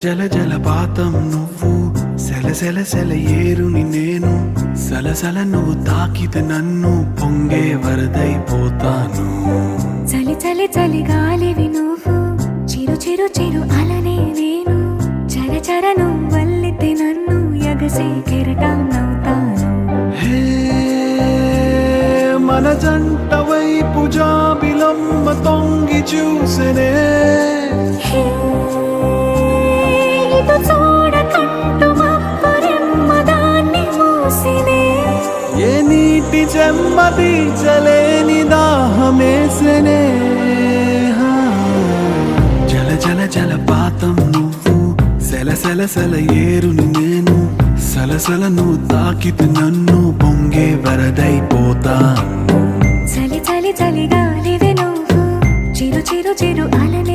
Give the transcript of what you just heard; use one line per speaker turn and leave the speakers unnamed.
జల జలపాతం నువ్వు సెల సెల సెల ఏరుని నేను సలసల నువ్వు తాకితే నన్ను పొంగే వరదైపోతాను.
చలి చలి చలి గాలివి నువ్వు చిరు చిరు చిరు అలనే నేను చర చర నువ్వు వల్లితే నన్ను ఎగసే కెరటం నవ్వుతాను.
హే మన జంట వైపు జాబిలమ్మ తొంగి చూసెనే ఏ నీటి చెమ్మ తీర్చలేని దాహమేసెనే. జల జల జలపాతం నువ్వు సెల సెల సెల ఏరుని నేను సలసల నువ్వు తాకితే నన్ను పొంగే వరదైపోతాను.
చలి చలి చలి గాలివి నువ్వు చిరు చిరు చిరు అలనే